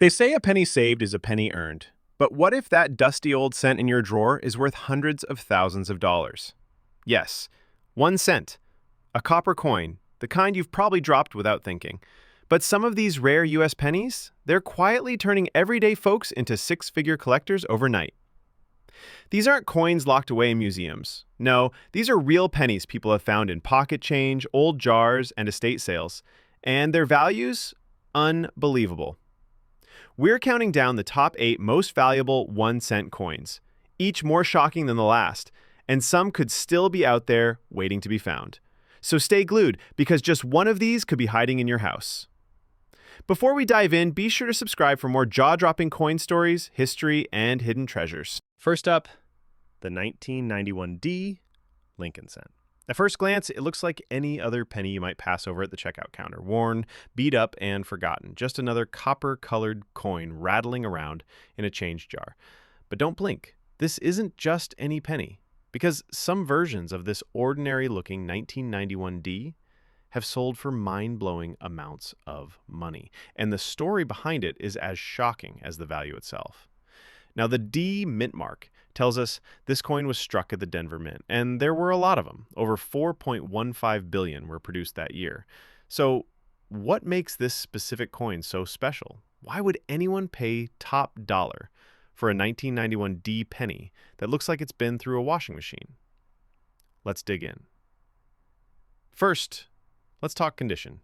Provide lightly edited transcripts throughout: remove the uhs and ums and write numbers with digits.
They say a penny saved is a penny earned. But what if that dusty old cent in your drawer is worth hundreds of thousands of dollars? Yes, 1 cent, a copper coin, the kind you've probably dropped without thinking. But some of these rare US pennies, they're quietly turning everyday folks into six-figure collectors overnight. These aren't coins locked away in museums. No, these are real pennies people have found in pocket change, old jars, and estate sales. And their values? Unbelievable. We're counting down the top 8 most valuable 1 cent coins, each more shocking than the last, and some could still be out there waiting to be found. So stay glued, because just one of these could be hiding in your house. Before we dive in, be sure to subscribe for more jaw-dropping coin stories, history, and hidden treasures. First up, the 1991D Lincoln cent. At first glance, it looks like any other penny you might pass over at the checkout counter. Worn, beat up, and forgotten. Just another copper-colored coin rattling around in a change jar. But don't blink. This isn't just any penny, because some versions of this ordinary-looking 1991D have sold for mind-blowing amounts of money. And the story behind it is as shocking as the value itself. Now, the D mint mark tells us this coin was struck at the Denver Mint, and there were a lot of them. Over 4.15 billion were produced that year. So what makes this specific coin so special? Why would anyone pay top dollar for a 1991 D penny that looks like it's been through a washing machine? Let's dig in. First, let's talk condition.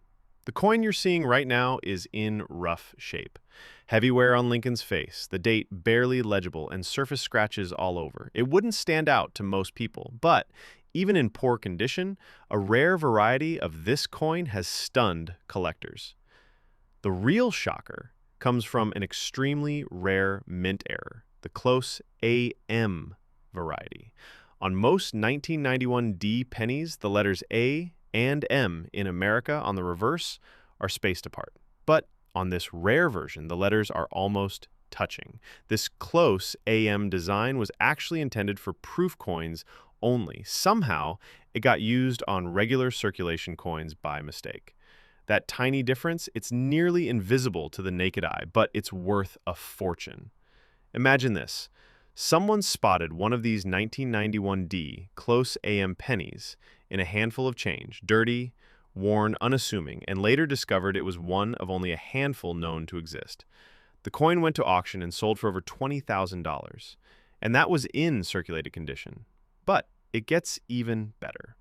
The coin you're seeing right now is in rough shape. Heavy wear on Lincoln's face, the date barely legible, and surface scratches all over. It wouldn't stand out to most people, but even in poor condition, a rare variety of this coin has stunned collectors. The real shocker comes from an extremely rare mint error, the close AM variety. On most 1991 D pennies, the letters A and M in America on the reverse are spaced apart. But on this rare version, the letters are almost touching. This close AM design was actually intended for proof coins only. Somehow, it got used on regular circulation coins by mistake. That tiny difference, it's nearly invisible to the naked eye, but it's worth a fortune. Imagine this. Someone spotted one of these 1991D close AM pennies in a handful of change, dirty, worn, unassuming, and later discovered it was one of only a handful known to exist. The coin went to auction and sold for over $20,000, and that was in circulated condition. But it gets even better.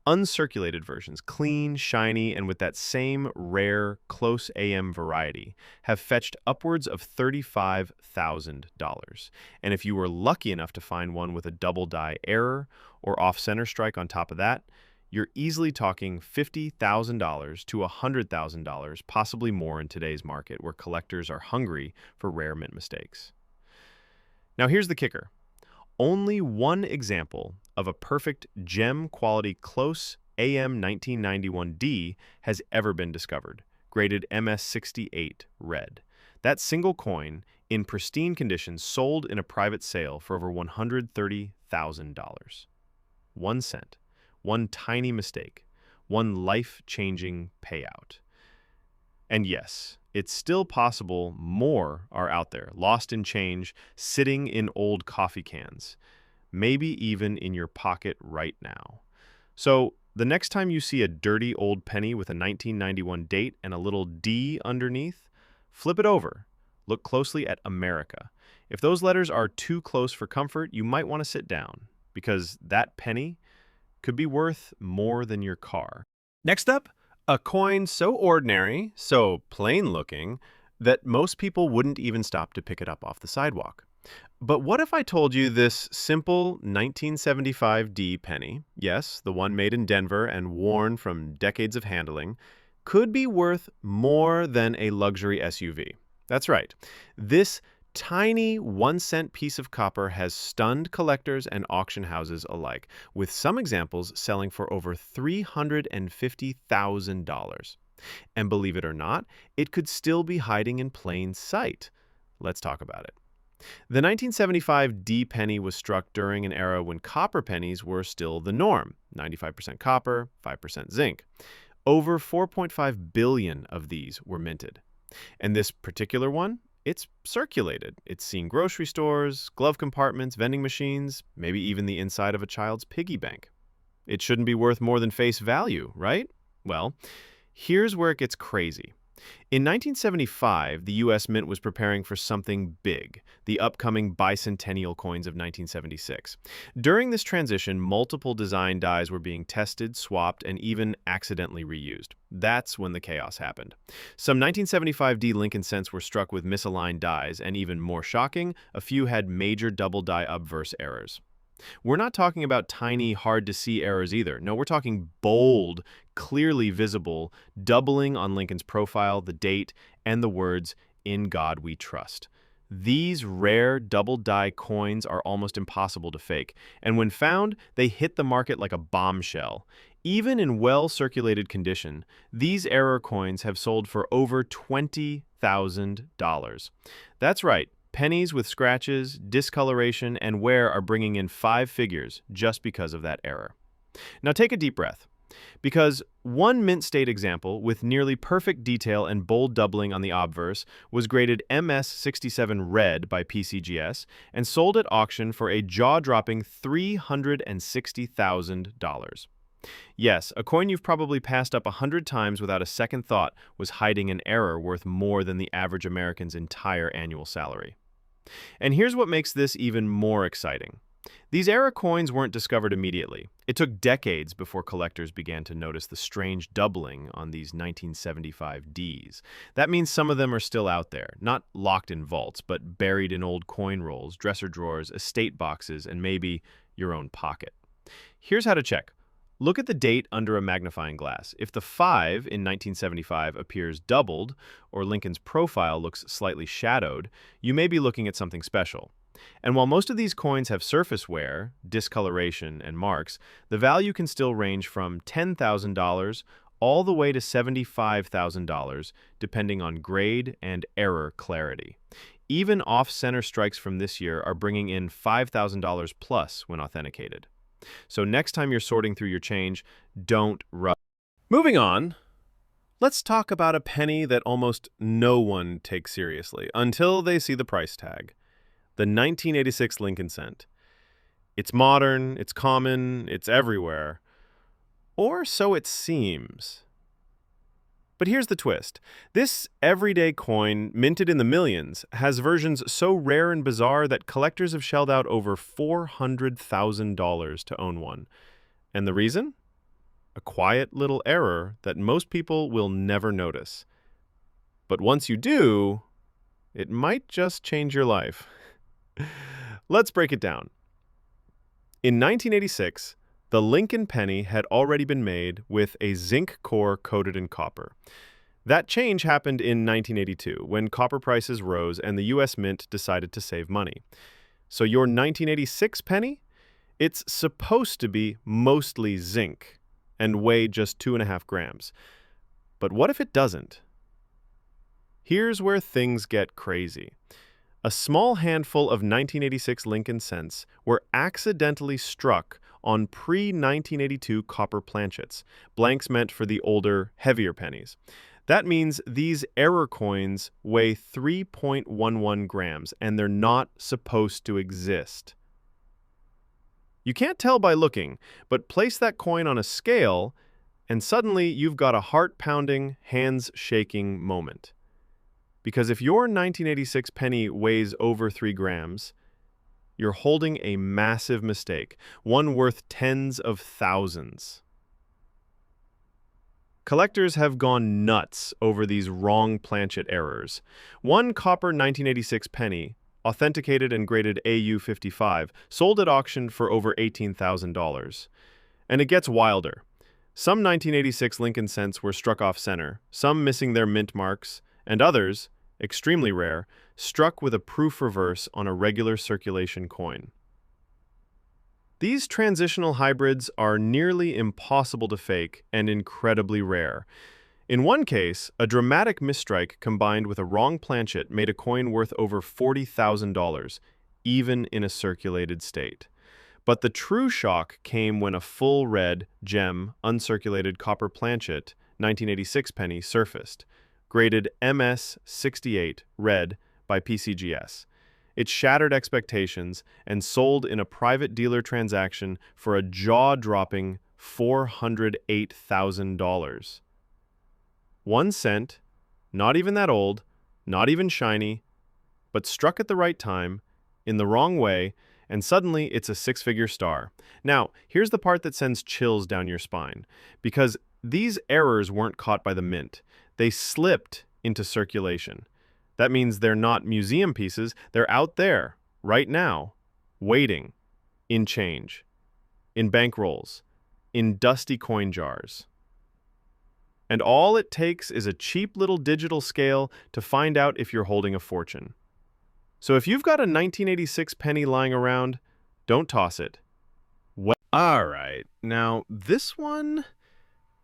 Uncirculated versions, clean, shiny, and with that same rare, close AM variety, have fetched upwards of $35,000. And if you were lucky enough to find one with a double die error or off-center strike on top of that, you're easily talking $50,000 to $100,000, possibly more in today's market, where collectors are hungry for rare mint mistakes. Now here's the kicker. Only one example of a perfect gem-quality close AM 1991D has ever been discovered, graded MS68 red. That single coin, in pristine condition, sold in a private sale for over $130,000. 1 cent. One tiny mistake. One life-changing payout. And yes, it's still possible more are out there, lost in change, sitting in old coffee cans, maybe even in your pocket right now. So the next time you see a dirty old penny with a 1991 date and a little D underneath, flip it over. Look closely at America. If those letters are too close for comfort, you might want to sit down, because that penny could be worth more than your car. Next up, a coin so ordinary, so plain-looking, that most people wouldn't even stop to pick it up off the sidewalk. But what if I told you this simple 1975 D penny, yes, the one made in Denver and worn from decades of handling, could be worth more than a luxury SUV? That's right. This tiny 1 cent piece of copper has stunned collectors and auction houses alike, with some examples selling for over $350,000. And believe it or not, it could still be hiding in plain sight. Let's talk about it. The 1975 D penny was struck during an era when copper pennies were still the norm, 95% copper, 5% zinc. Over 4.5 billion of these were minted. And this particular one, it's circulated. It's seen grocery stores, glove compartments, vending machines, maybe even the inside of a child's piggy bank. It shouldn't be worth more than face value, right? Well, here's where it gets crazy. In 1975, the U.S. Mint was preparing for something big, the upcoming bicentennial coins of 1976. During this transition, multiple design dies were being tested, swapped, and even accidentally reused. That's when the chaos happened. Some 1975D Lincoln cents were struck with misaligned dies, and even more shocking, a few had major double die obverse errors. We're not talking about tiny, hard-to-see errors either. No, we're talking bold, clearly visible, doubling on Lincoln's profile, the date, and the words, "In God We Trust." These rare double-die coins are almost impossible to fake, and when found, they hit the market like a bombshell. Even in well-circulated condition, these error coins have sold for over $20,000. That's right. Pennies with scratches, discoloration, and wear are bringing in 5 figures just because of that error. Now take a deep breath, because one mint state example with nearly perfect detail and bold doubling on the obverse was graded MS67 Red by PCGS and sold at auction for a jaw-dropping $360,000. Yes, a coin you've probably passed up 100 times without a second thought was hiding an error worth more than the average American's entire annual salary. And here's what makes this even more exciting. These error coins weren't discovered immediately. It took decades before collectors began to notice the strange doubling on these 1975 Ds. That means some of them are still out there, not locked in vaults, but buried in old coin rolls, dresser drawers, estate boxes, and maybe your own pocket. Here's how to check. Look at the date under a magnifying glass. If the 5 in 1975 appears doubled, or Lincoln's profile looks slightly shadowed, you may be looking at something special. And while most of these coins have surface wear, discoloration, and marks, the value can still range from $10,000 all the way to $75,000, depending on grade and error clarity. Even off-center strikes from this year are bringing in $5,000 plus when authenticated. So next time you're sorting through your change, don't rush. Moving on, let's talk about a penny that almost no one takes seriously until they see the price tag. The 1986 Lincoln cent. It's modern, it's common, it's everywhere. Or so it seems. But here's the twist. This everyday coin, minted in the millions, has versions so rare and bizarre that collectors have shelled out over $400,000 to own one. And the reason? A quiet little error that most people will never notice. But once you do, it might just change your life. Let's break it down. In 1986, the Lincoln penny had already been made with a zinc core coated in copper. That change happened in 1982 when copper prices rose and the U.S. Mint decided to save money. So your 1986 penny? It's supposed to be mostly zinc and weigh just 2.5 grams. But what if it doesn't? Here's where things get crazy. A small handful of 1986 Lincoln cents were accidentally struck on pre-1982 copper planchets, blanks meant for the older, heavier pennies. That means these error coins weigh 3.11 grams, and they're not supposed to exist. You can't tell by looking, but place that coin on a scale, and suddenly you've got a heart-pounding, hands-shaking moment. Because if your 1986 penny weighs over 3 grams, you're holding a massive mistake, one worth tens of thousands. Collectors have gone nuts over these wrong planchet errors. One copper 1986 penny, authenticated and graded AU55, sold at auction for over $18,000. And it gets wilder. Some 1986 Lincoln cents were struck off center, some missing their mint marks, and others, extremely rare, struck with a proof reverse on a regular circulation coin. These transitional hybrids are nearly impossible to fake and incredibly rare. In one case, a dramatic misstrike combined with a wrong planchet made a coin worth over $40,000, even in a circulated state. But the true shock came when a full red, gem, uncirculated copper planchet 1986 penny surfaced, graded MS-68 red by PCGS. It shattered expectations and sold in a private dealer transaction for a jaw-dropping $408,000. 1 cent, not even that old, not even shiny, but struck at the right time, in the wrong way, and suddenly it's a six-figure star. Now, here's the part that sends chills down your spine, because these errors weren't caught by the mint. They slipped into circulation. That means they're not museum pieces, they're out there, right now, waiting, in change, in bankrolls, in dusty coin jars. And all it takes is a cheap little digital scale to find out if you're holding a fortune. So if you've got a 1986 penny lying around, don't toss it. All right, now this one,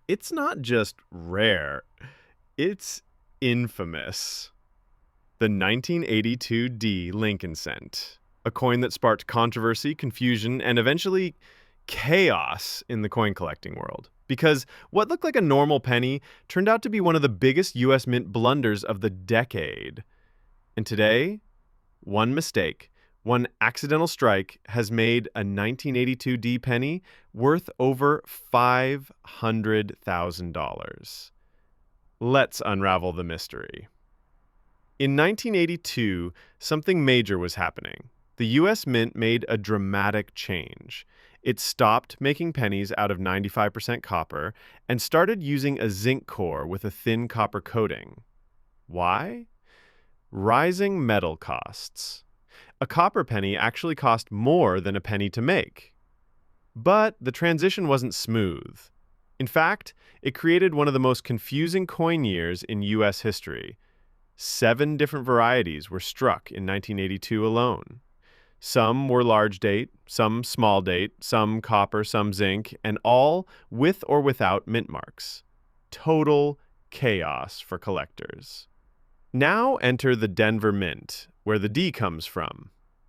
it's not just rare, it's infamous. The 1982 Lincoln cent, a coin that sparked controversy, confusion, and eventually chaos in the coin collecting world. Because what looked like a normal penny turned out to be one of the biggest U.S. mint blunders of the decade. And today, one mistake, one accidental strike has made a 1982 penny worth over $500,000. Let's unravel the mystery. In 1982, something major was happening. The U.S. Mint made a dramatic change. It stopped making pennies out of 95% copper and started using a zinc core with a thin copper coating. Why? Rising metal costs. A copper penny actually cost more than a penny to make. But the transition wasn't smooth. In fact, it created one of the most confusing coin years in U.S. history. 7 different varieties were struck in 1982 alone. Some were large date, some small date, some copper, some zinc, and all with or without mint marks. Total chaos for collectors. Now enter the Denver Mint, where the D comes from.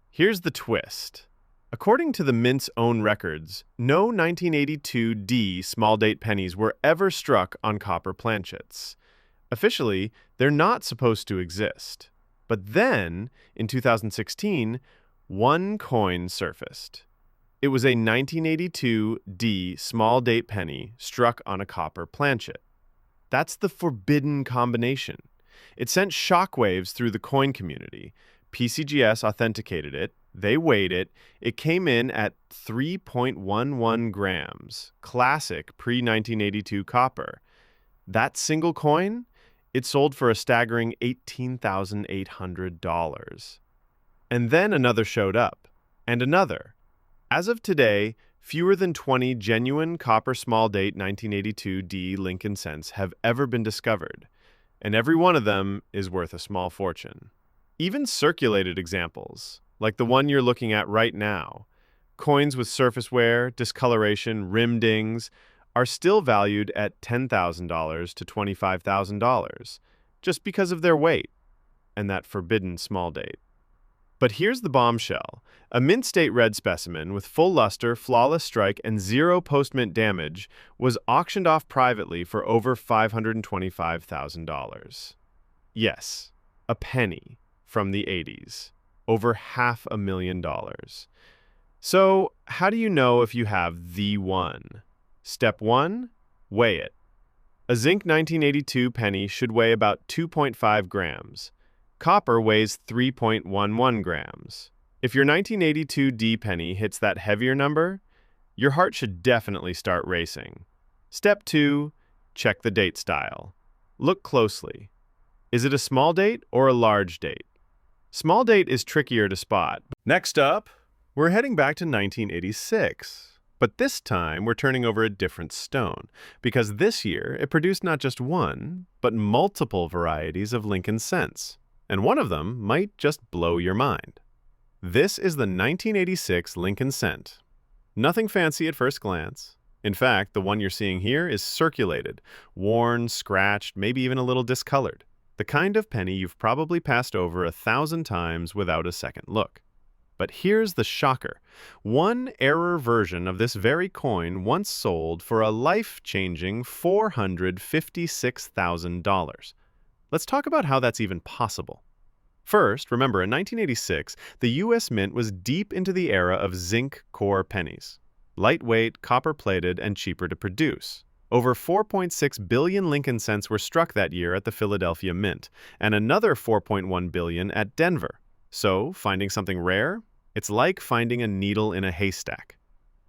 Here's the twist. According to the Mint's own records, no 1982 D small date pennies were ever struck on copper planchets. Officially, they're not supposed to exist. But then, in 2016, one coin surfaced. It was a 1982 D small date penny struck on a copper planchet. That's the forbidden combination. It sent shockwaves through the coin community. PCGS authenticated it. They weighed it. It came in at 3.11 grams, classic pre-1982 copper. That single coin? It sold for a staggering $18,800. And then another showed up, and another. As of today, fewer than 20 genuine copper small date 1982 D Lincoln cents have ever been discovered, and every one of them is worth a small fortune. Even circulated examples, like the one you're looking at right now, coins with surface wear, discoloration, rim dings, are still valued at $10,000 to $25,000, just because of their weight and that forbidden small date. But here's the bombshell. A mint state red specimen with full luster, flawless strike, and zero post-mint damage was auctioned off privately for over $525,000. Yes, a penny from the 80s. Over $500,000. So, how do you know if you have the one? Step 1, weigh it. A zinc 1982 penny should weigh about 2.5 grams. Copper weighs 3.11 grams. If your 1982 D penny hits that heavier number, your heart should definitely start racing. Step 2, check the date style. Look closely. Is it a small date or a large date? Small date is trickier to spot. Next up, we're heading back to 1986. But this time, we're turning over a different stone, because this year it produced not just one, but multiple varieties of Lincoln cents. And one of them might just blow your mind. This is the 1986 Lincoln cent. Nothing fancy at first glance. In fact, the one you're seeing here is circulated, worn, scratched, maybe even a little discolored. The kind of penny you've probably passed over 1,000 times without a second look. But here's the shocker. One error version of this very coin once sold for a life-changing $456,000. Let's talk about how that's even possible. First, remember, in 1986, the U.S. Mint was deep into the era of zinc core pennies. Lightweight, copper-plated, and cheaper to produce. Over 4.6 billion Lincoln cents were struck that year at the Philadelphia Mint, and another 4.1 billion at Denver. So, finding something rare? It's like finding a needle in a haystack.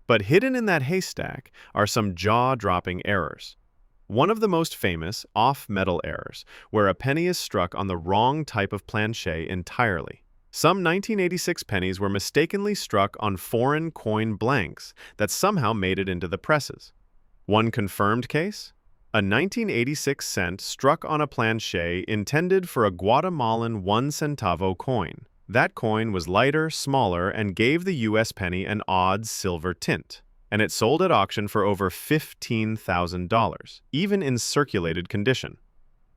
But hidden in that haystack are some jaw-dropping errors. One of the most famous off-metal errors, where a penny is struck on the wrong type of planchet entirely. Some 1986 pennies were mistakenly struck on foreign coin blanks that somehow made it into the presses. One confirmed case? A 1986 cent struck on a planchet intended for a Guatemalan 1 centavo coin. That coin was lighter, smaller, and gave the U.S. penny an odd silver tint. And it sold at auction for over $15,000, even in circulated condition.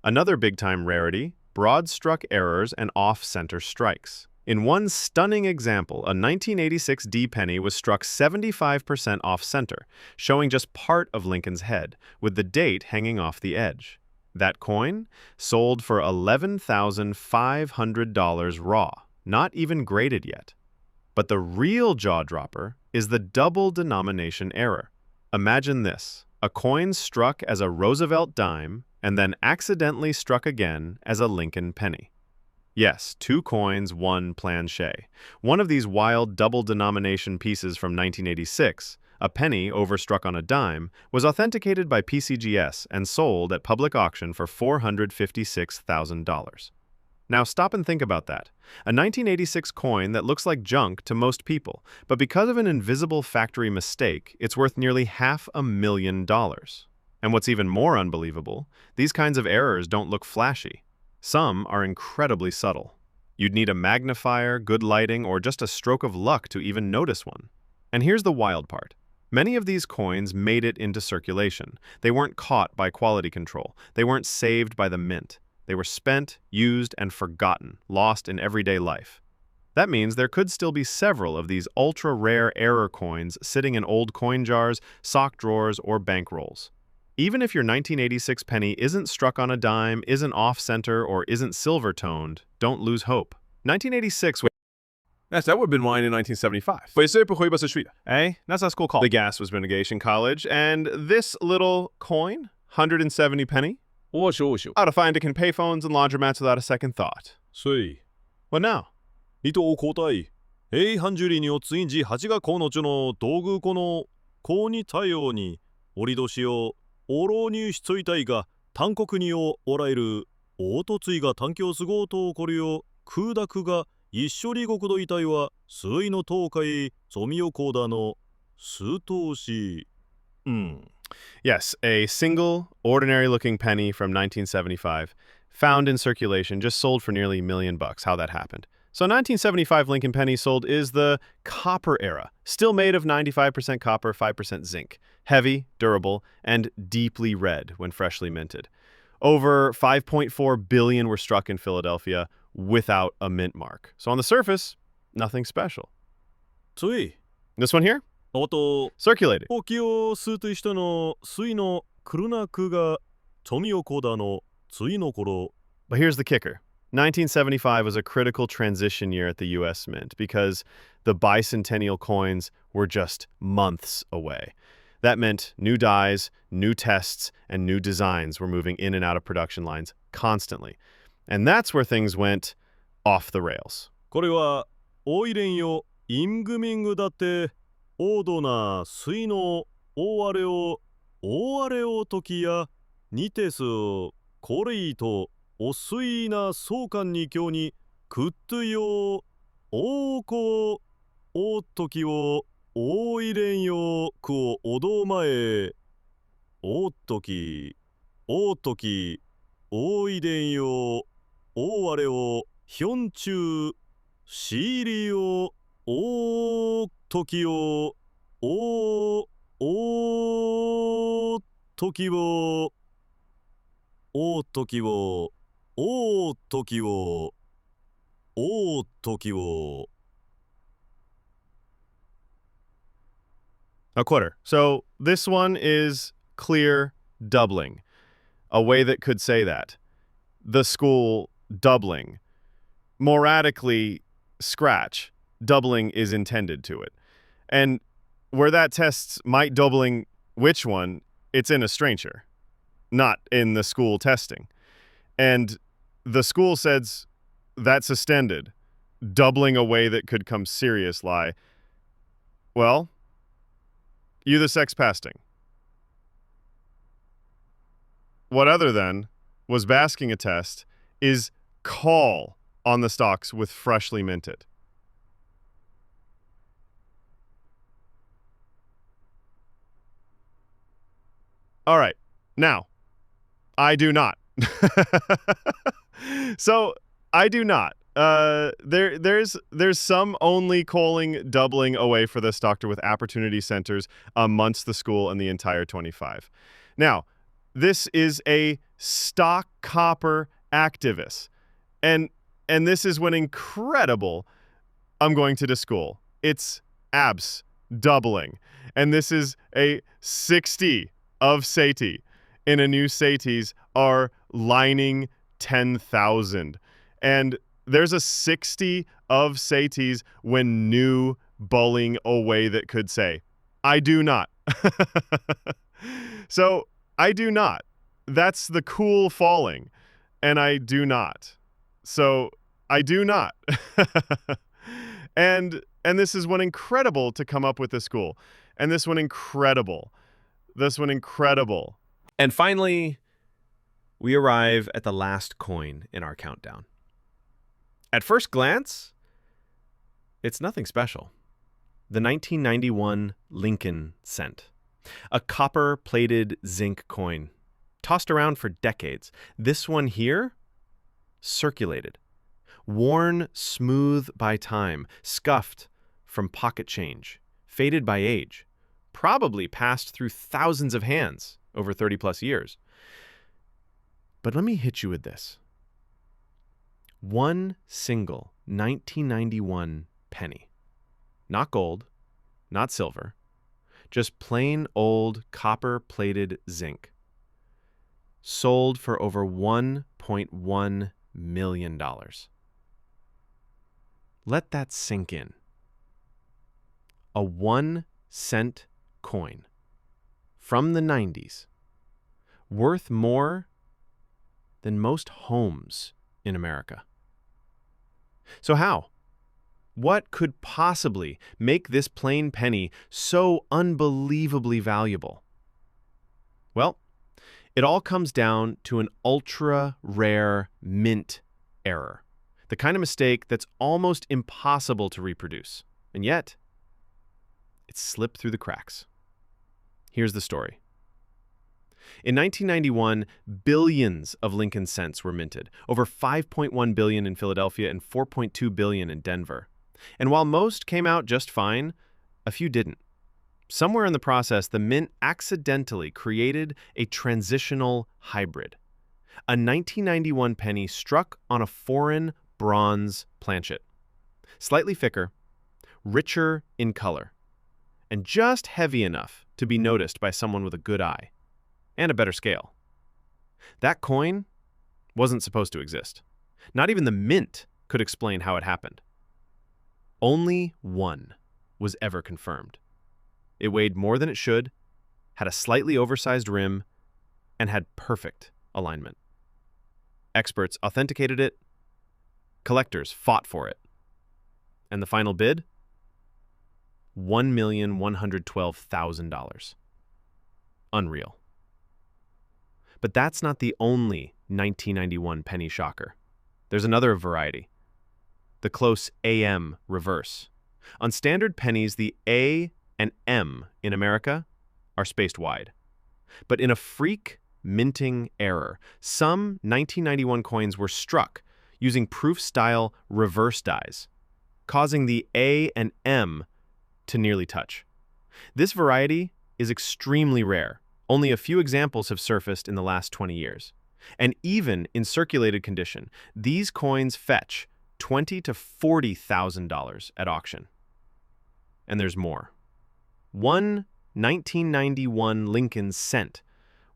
Another big-time rarity, broad-struck errors and off-center strikes. In one stunning example, a 1986 D penny was struck 75% off-center, showing just part of Lincoln's head, with the date hanging off the edge. That coin sold for $11,500 raw, not even graded yet. But the real jaw-dropper is the double denomination error. Imagine this: a coin struck as a Roosevelt dime and then accidentally struck again as a Lincoln penny. Yes, 2 coins, 1 planchet. One of these wild double denomination pieces from 1986, a penny overstruck on a dime, was authenticated by PCGS and sold at public auction for $456,000. Now stop and think about that. A 1986 coin that looks like junk to most people, but because of an invisible factory mistake, it's worth nearly $500,000. And what's even more unbelievable, these kinds of errors don't look flashy. Some are incredibly subtle. You'd need a magnifier, good lighting, or just a stroke of luck to even notice one. And here's the wild part. Many of these coins made it into circulation. They weren't caught by quality control. They weren't saved by the mint. They were spent, used, and forgotten, lost in everyday life. That means there could still be several of these ultra-rare error coins sitting in old coin jars, sock drawers, or bank rolls. Even if your 1986 penny isn't struck on a dime, isn't off-center, or isn't silver-toned, don't lose hope. 1986... Yes, that would have been mine in 1975. Hey, that's a school call. The gas was mitigation college, and this little coin, 170 penny, how to find it in payphones and laundromats without a second thought. What now? 伊藤交代。平安樹里におついんじ8がこのちょの道具このこに対応に折年をおろうにしついたいが単国にをおらえるおとついが単強すごうとこれを空濁が一緒に国土遺体は水の東海ソミオコーダの数頭し。Yes, a single, ordinary-looking penny from 1975, found in circulation, just sold for nearly $1 million. How that happened. So 1975 Lincoln penny sold is the copper era, still made of 95% copper, 5% zinc. Heavy, durable, and deeply red when freshly minted. Over 5.4 billion were struck in Philadelphia without a mint mark. So on the surface, nothing special. つい。 This one here? おと Circulated. おきを数としての水のクルナクがソミオコーダのついの頃。 But here's the kicker. 1975 was a critical transition year at the U.S. Mint because the bicentennial coins were just months away. That meant new dies, new tests, and new designs were moving in and out of production lines constantly. And that's where things went off the rails. これはオイレンよイングミングだってオードな水の大荒れを時やにてすこれいとお水な相関に今日にくっとよおこお時をおいれんよくをおどまえお時おいれんよおあれをひょんちゅうしりよお時をお時をお時をお時をお時を A quarter. So this one is clear doubling, a way that could say that. the school doubling. Moratically, scratch. Doubling is intended to it. And where that tests might doubling which one, it's in a stranger, not in the school testing. And the school says that's extended, doubling a way that could come serious lie. Well, you the sex pasting. What other than was basking a test is call on the stocks with freshly minted. All right, now, I do not. So, I do not. There's some only calling doubling away for this doctor with opportunity centers amongst the school and the entire 25. Now, this is a stock copper activist. And this is when incredible I'm going to the school. It's abs doubling. And this is a 60 of Sati. In a new Satis are lining 10,000. And there's a 60 of Satis when new bowling away that could say, I do not. So I do not. That's the cool falling. And I do not. So I do not. And this is one incredible to come up with the school. And this one incredible. This one incredible. And finally, we arrive at the last coin in our countdown. At first glance, it's nothing special. The 1991 Lincoln cent. A copper-plated zinc coin, tossed around for decades. This one here, circulated, worn smooth by time, scuffed from pocket change, faded by age, probably passed through thousands of hands over 30-plus years. But let me hit you with this. One single 1991 penny. Not gold, not silver, just plain old copper-plated zinc. Sold for over $1.1 million. Let that sink in. A 1-cent coin from the 90s, worth more than most homes in America. So how? What could possibly make this plain penny so unbelievably valuable? Well, it all comes down to an ultra-rare mint error, the kind of mistake that's almost impossible to reproduce, and yet it slipped through the cracks. Here's the story. In 1991, billions of Lincoln cents were minted, over 5.1 billion in Philadelphia and 4.2 billion in Denver. And while most came out just fine, a few didn't. Somewhere in the process, the mint accidentally created a transitional hybrid. A 1991 penny struck on a foreign bronze planchet, slightly thicker, richer in color, and just heavy enough to be noticed by someone with a good eye and a better scale. That coin wasn't supposed to exist. Not even the mint could explain how it happened. Only one was ever confirmed. It weighed more than it should, had a slightly oversized rim, and had perfect alignment. Experts authenticated it. Collectors fought for it. And the final bid? $1,112,000. Unreal. But that's not the only 1991 penny shocker. There's another variety. The close AM reverse. On standard pennies, the A and M in America are spaced wide. But in a freak minting error, some 1991 coins were struck using proof-style reverse dies, causing the A and M to nearly touch. This variety is extremely rare. Only a few examples have surfaced in the last 20 years. And even in circulated condition, these coins fetch $20,000 to $40,000 at auction. And there's more. One 1991 Lincoln cent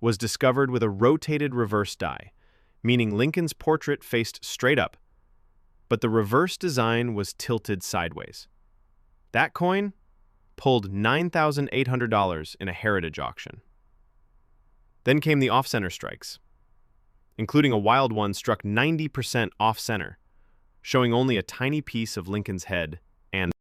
was discovered with a rotated reverse die, meaning Lincoln's portrait faced straight up, but the reverse design was tilted sideways. That coin pulled $9,800 in a heritage auction. Then came the off-center strikes, including a wild one struck 90% off-center, showing only a tiny piece of Lincoln's head and